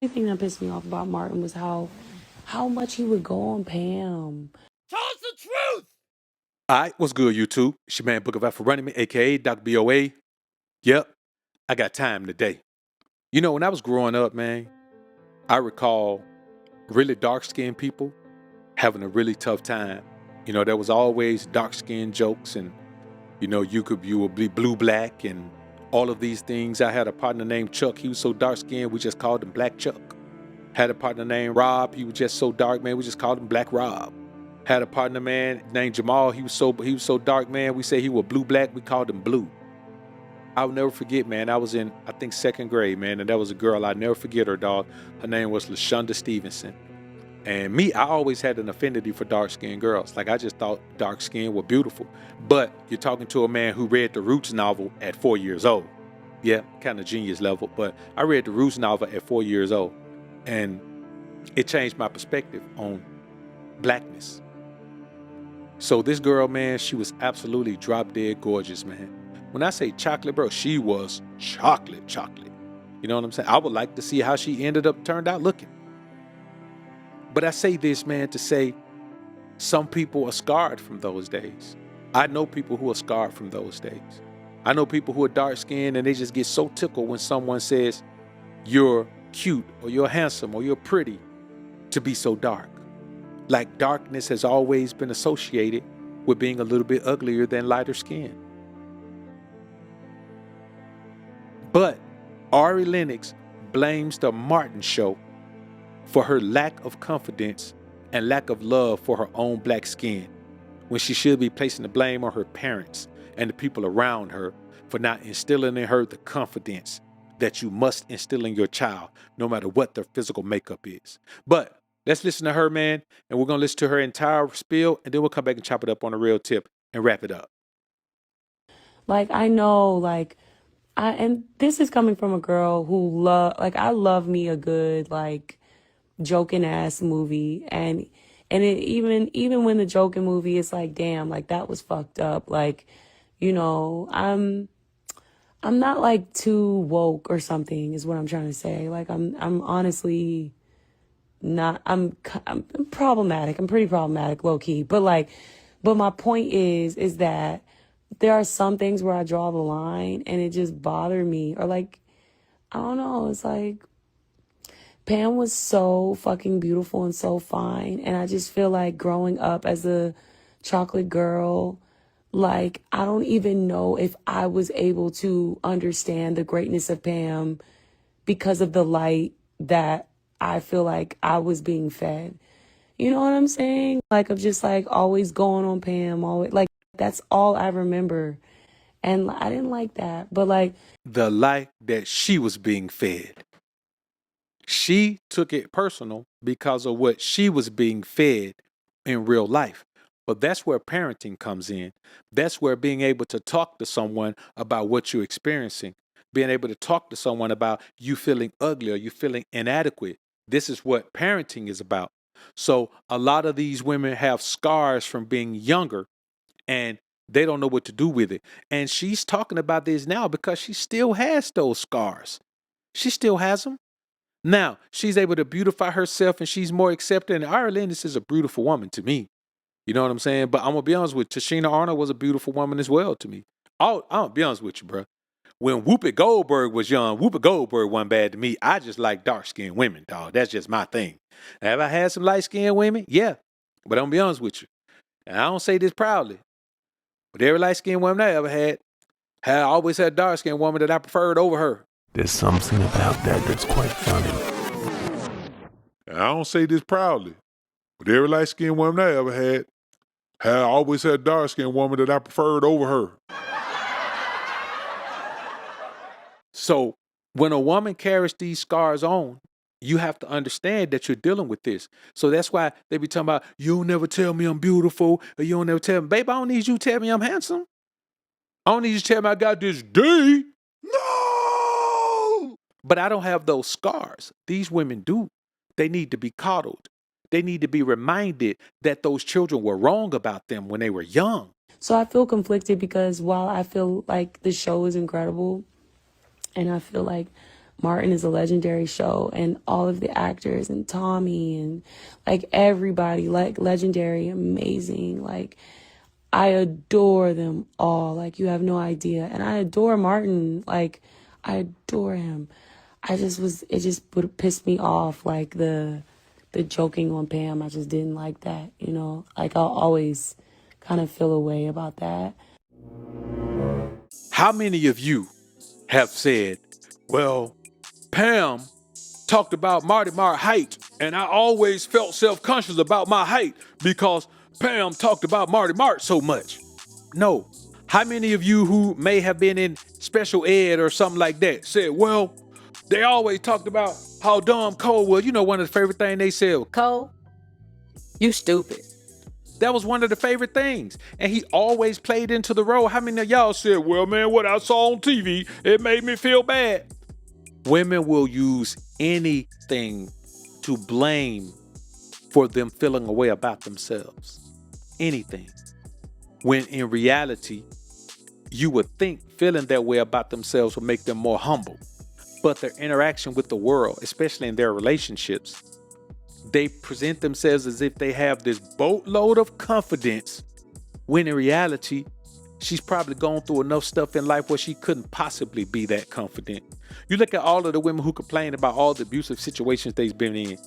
only thing that pissed me off about Martin was how much he would go on Pam. Tell us the truth! Alright, what's good, YouTube? It's your man Book of AlphaRonomy, aka Dr. BOA. Yep, I got time today. You know, when I was growing up, man, I recall really dark-skinned people having a really tough time. You know, there was always dark-skinned jokes, and you would be blue-black and all of these things. I had a partner named Chuck. He was so dark-skinned, we just called him Black Chuck. Had a partner named Rob. He was just so dark, man. We just called him Black Rob. Had a partner, man, named Jamal. He was so dark, man. We say he was blue-black. We called him Blue. I'll never forget, man. I was in, I think, second grade, man, and there was a girl. I'll never forget her, dog. Her name was LaShonda Stevenson. And me, I always had an affinity for dark-skinned girls. Like, I just thought dark skin were beautiful. But you're talking to a man who read the Roots novel at 4 years old. Yeah, kind of genius level. But I read the Roots novel at 4 years old. And it changed my perspective on blackness. So this girl, man, she was absolutely drop dead gorgeous, man. When I say chocolate, bro, she was chocolate. You know what I'm saying? I would like to see how she turned out looking. But I say this, man, to say some people are scarred from those days. I know people who are scarred from those days. I know people who are dark skinned and they just get so tickled when someone says you're cute or you're handsome or you're pretty to be so dark. Like darkness has always been associated with being a little bit uglier than lighter skin. But Ari Lennox blames the Martin show for her lack of confidence and lack of love for her own black skin, when she should be placing the blame on her parents and the people around her for not instilling in her the confidence that you must instill in your child, no matter what their physical makeup is. But let's listen to her, man, and we're going to listen to her entire spiel, and then we'll come back and chop it up on a real tip and wrap it up. Like, I know, like, and this is coming from a girl who I love me a good, like, joking ass movie. And even when the joking movie is like, damn, like, that was fucked up. Like, you know, I'm not like too woke or something is what I'm trying to say. Like, I'm honestly not, I'm problematic. I'm pretty problematic, low key. But my point is that there are some things where I draw the line and it just bothered me. Or like, I don't know, it's like Pam was so fucking beautiful and so fine. And I just feel like growing up as a chocolate girl, like, I don't even know if I was able to understand the greatness of Pam because of the light that I feel like I was being fed. You know what I'm saying? Like, of just like always going on Pam, always, like, that's all I remember. And I didn't like that. But like, The light that she was being fed. She took it personal because of what she was being fed in real life. But that's where parenting comes in. That's where being able to talk to someone about what you're experiencing, being able to talk to someone about you feeling ugly or you feeling inadequate. This is what parenting is about. So a lot of these women have scars from being younger and they don't know what to do with it. And she's talking about this now because she still has those scars. She still has them. Now, she's able to beautify herself and she's more accepting. And Ari Lennox is a beautiful woman to me. You know what I'm saying? But I'm going to be honest with you, Tashina Arnold was a beautiful woman as well to me. I'm going to be honest with you, bro. When Whoopi Goldberg was young, Whoopi Goldberg wasn't bad to me. I just like dark-skinned women, dog. That's just my thing. Have I had some light-skinned women? Yeah. But I'm going to be honest with you. And I don't say this proudly. But every light-skinned woman I ever had, I always had a dark-skinned woman that I preferred over her. There's something about that that's quite funny. And I don't say this proudly, but every light-skinned woman I ever had, I always had a dark-skinned woman that I preferred over her. So when a woman carries these scars on, you have to understand that you're dealing with this. So that's why they be talking about, you don't never tell me I'm beautiful, or you don't never tell me, babe, I don't need you to tell me I'm handsome. I don't need you to tell me I got this D. No! But I don't have those scars. These women do. They need to be coddled. They need to be reminded that those children were wrong about them when they were young. so I feel conflicted because while I feel like the show is incredible and I feel like Martin is a legendary show, and all of the actors and Tommy and like everybody, like legendary, amazing. Like I adore them all. Like you have no idea. And I adore Martin. Like I adore him. It just would piss me off. Like the joking on Pam. I just didn't like that, you know? Like I'll always kind of feel a way about that. How many of you have said, well, Pam talked about Marty Mart's height, and I always felt self-conscious about my height because Pam talked about Marty Mart so much? No. How many of you who may have been in special ed or something like that said, well, they always talked about how dumb Cole was? You know, one of the favorite things they said, Cole, you stupid. that was one of the favorite things. And he always played into the role. How many of y'all said, well, man, what I saw on TV, it made me feel bad? Women will use anything to blame for them feeling a way about themselves. Anything. When in reality, you would think feeling that way about themselves would make them more humble. But their interaction with the world, especially in their relationships, they present themselves as if they have this boatload of confidence, when in reality, she's probably gone through enough stuff in life where she couldn't possibly be that confident. You look at all of the women who complain about all the abusive situations they've been in.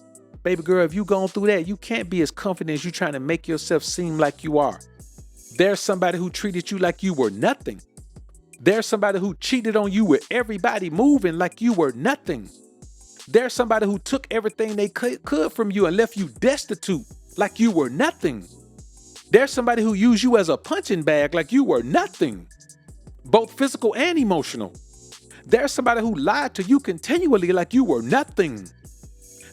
Baby girl, if you gone through that, you can't be as confident as you trying to make yourself seem like you are. There's somebody who treated you like you were nothing. There's somebody who cheated on you with everybody moving like you were nothing. There's somebody who took everything they could from you and left you destitute like you were nothing. There's somebody who used you as a punching bag like you were nothing, both physical and emotional. There's somebody who lied to you continually like you were nothing.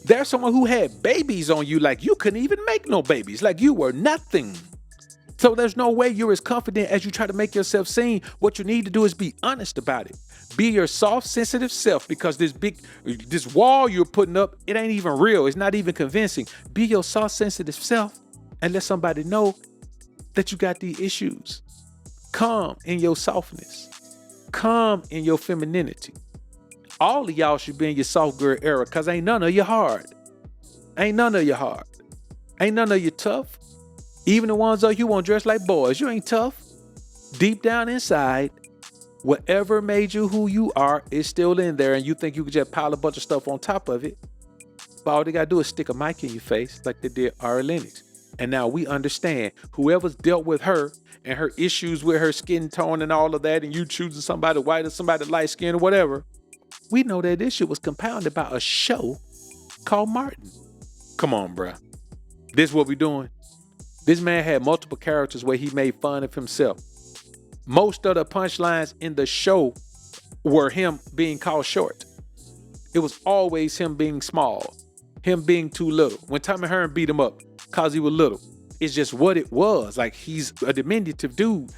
There's someone who had babies on you like you couldn't even make no babies, like you were nothing. So there's no way you're as confident as you try to make yourself seem. What you need to do is be honest about it. Be your soft, sensitive self, because this wall you're putting up, it ain't even real. It's not even convincing. Be your soft, sensitive self and let somebody know that you got these issues. Come in your softness. Come in your femininity. All of y'all should be in your soft girl era, because ain't none of you hard. Ain't none of you hard. Ain't none of you tough. Even the ones of you who want to dress like boys, you ain't tough. Deep down inside, whatever made you who you are is still in there, and you think you could just pile a bunch of stuff on top of it. But all they got to do is stick a mic in your face like they did Ari Lennox. And now we understand whoever's dealt with her and her issues with her skin tone and all of that, and you choosing somebody white or somebody light skin or whatever, we know that this shit was compounded by a show called Martin. Come on, bruh. This what we doing? This man had multiple characters where he made fun of himself. Most of the punchlines in the show were him being called short. It was always him being small, him being too little. When Tommy Hearn beat him up because he was little, it's just what it was. Like, he's a diminutive dude.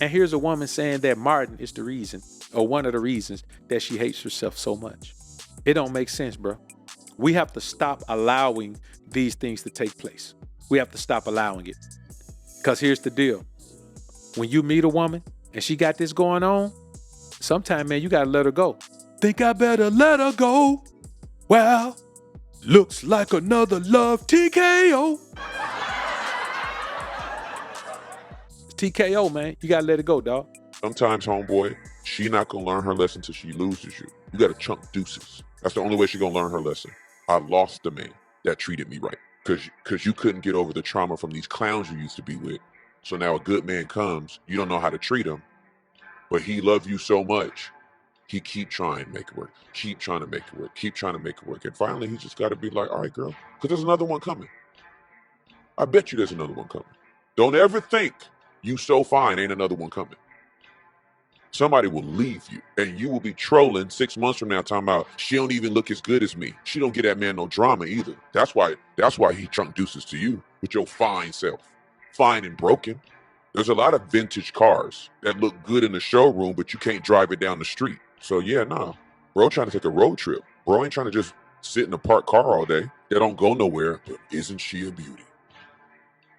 And here's a woman saying that Martin is the reason, or one of the reasons, that she hates herself so much. It don't make sense, bro. We have to stop allowing these things to take place. We have to stop allowing it. Because here's the deal. When you meet a woman and she got this going on, sometime, man, you got to let her go. Think I better let her go? Well, looks like another love TKO. TKO, man. You got to let it go, dog. Sometimes, homeboy, she not gonna learn her lesson till she loses you. You gotta chunk deuces. That's the only way she gonna learn her lesson. I lost the man that treated me right. Cause you couldn't get over the trauma from these clowns you used to be with. So now a good man comes, you don't know how to treat him, but he loved you so much, he keep trying to make it work, keep trying to make it work, keep trying to make it work. And finally, he just got to be like, all right, girl, because there's another one coming. I bet you there's another one coming. Don't ever think you so fine, ain't another one coming. Somebody will leave you, and you will be trolling 6 months from now talking about, she don't even look as good as me. She don't get that man no drama either. That's why he trunk deuces to you with your fine self. Fine and broken. There's a lot of vintage cars that look good in the showroom, but you can't drive it down the street. So yeah, nah. Bro trying to take a road trip. Bro ain't trying to just sit in a parked car all day. They don't go nowhere, but isn't she a beauty?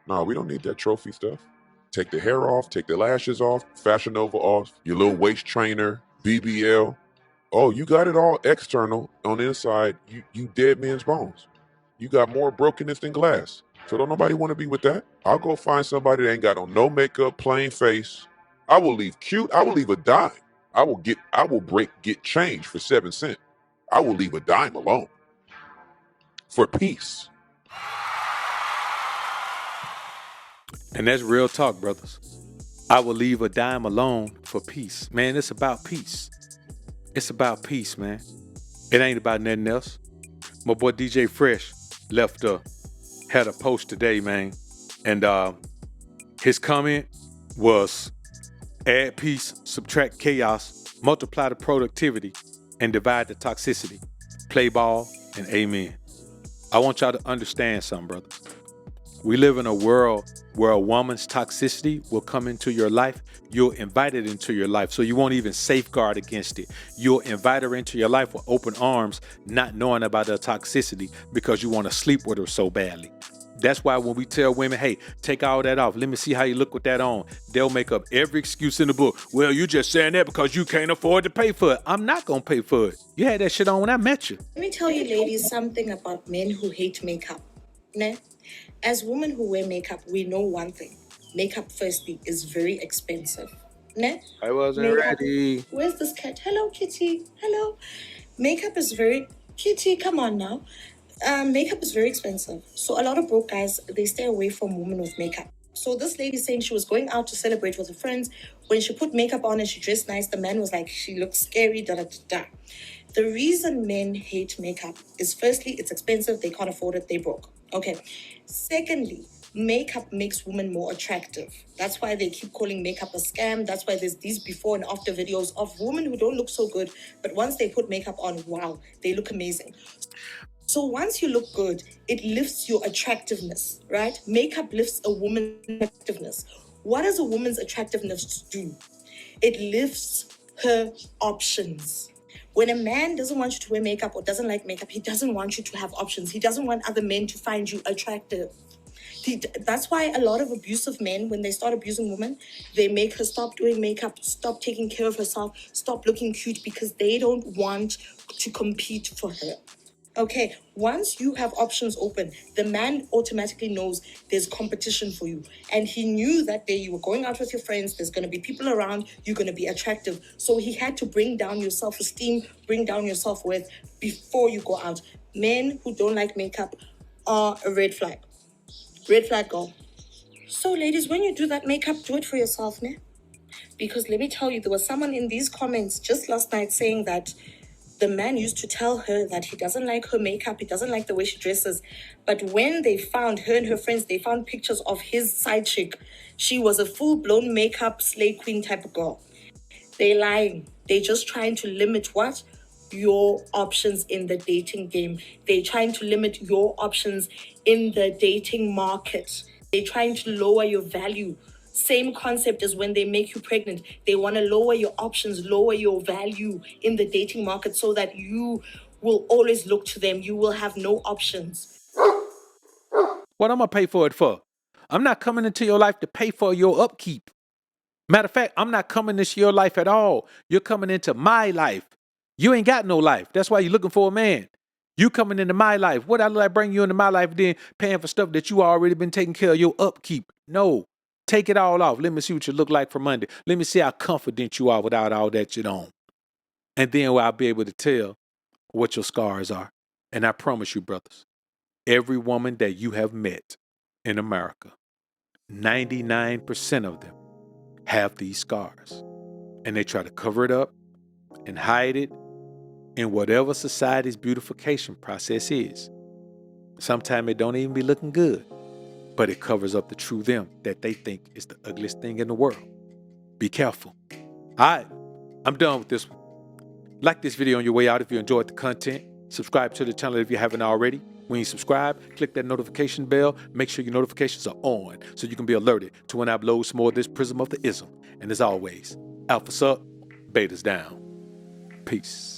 Nah, we don't need that trophy stuff. Take the hair off, take the lashes off, Fashion Nova off, your little waist trainer, BBL. Oh, you got it all external. On the inside, you dead men's bones. You got more brokenness than glass. So don't nobody want to be with that. I'll go find somebody that ain't got on no makeup, plain face. I will leave cute. I will leave a dime. I will get change for 7 cents. I will leave a dime alone for peace. And that's real talk, brothers. I will leave a dime alone for peace. Man, it's about peace. It's about peace, man. It ain't about nothing else. My boy DJ Fresh had a post today, man. And his comment was add peace, subtract chaos, multiply the productivity, and divide the toxicity. Play ball and amen. I want y'all to understand something, brothers. We live in a world where a woman's toxicity will come into your life. You'll invite it into your life, so you won't even safeguard against it. You'll invite her into your life with open arms, not knowing about her toxicity because you want to sleep with her so badly. That's why when we tell women, hey, take all that off, let me see how you look with that on, they'll make up every excuse in the book. Well, you just saying that because you can't afford to pay for it. I'm not going to pay for it. You had that shit on when I met you. Let me tell you, ladies, something about men who hate makeup. Ne? As women who wear makeup, we know one thing. Makeup, firstly, is very expensive. Ne? I wasn't ready. Where's this cat? Hello, kitty. Hello. Makeup is very... Kitty, come on now. Makeup is very expensive. So a lot of broke guys, they stay away from women with makeup. So this lady saying she was going out to celebrate with her friends. When she put makeup on and she dressed nice, the man was like, she looks scary, da-da-da-da. The reason men hate makeup is firstly, it's expensive, they can't afford it, they broke. Okay. Secondly, makeup makes women more attractive. That's why they keep calling makeup a scam. That's why there's these before and after videos of women who don't look so good, but once they put makeup on, wow, they look amazing. So once you look good, it lifts your attractiveness, right? Makeup lifts a woman's attractiveness. What does a woman's attractiveness do? It lifts her options. When a man doesn't want you to wear makeup or doesn't like makeup, he doesn't want you to have options. He doesn't want other men to find you attractive. That's why a lot of abusive men, when they start abusing women, they make her stop doing makeup, stop taking care of herself, stop looking cute because they don't want to compete for her. Okay, once you have options open, the man automatically knows there's competition for you. And he knew that day you were going out with your friends, there's going to be people around, you're going to be attractive. So he had to bring down your self-esteem, bring down your self-worth before you go out. Men who don't like makeup are a red flag. Red flag, girl. So ladies, when you do that makeup, do it for yourself, ne? Because let me tell you, there was someone in these comments just last night saying that the man used to tell her that he doesn't like her makeup, he doesn't like the way she dresses. But when they found her and her friends, they found pictures of his side chick. She was a full-blown makeup slay queen type of girl. They're lying. They're just trying to limit what? Your options in the dating game. They're trying to limit your options in the dating market. They're trying to lower your value. Same concept as when they make you pregnant. They want to lower your options, lower your value in the dating market so that you will always look to them. You will have no options. What I'm going to pay for it for? I'm not coming into your life to pay for your upkeep. Matter of fact, I'm not coming into your life at all. You're coming into my life. You ain't got no life. That's why you're looking for a man. You coming into my life. What I like bring you into my life then paying for stuff that you already been taking care of your upkeep. No. Take it all off. Let me see what you look like from Monday. Let me see how confident you are without all that shit on. And then I'll be able to tell what your scars are. And I promise you, brothers, every woman that you have met in America, 99% of them have these scars. And they try to cover it up and hide it in whatever society's beautification process is. Sometimes it don't even be looking good, but it covers up the true them that they think is the ugliest thing in the world. Be careful. All right, I'm done with this one. Like this video on your way out if you enjoyed the content. Subscribe to the channel if you haven't already. When you subscribe, click that notification bell. Make sure your notifications are on so you can be alerted to when I upload some more of this Prism of the Ism. And as always, Alpha's up, Beta's down. Peace.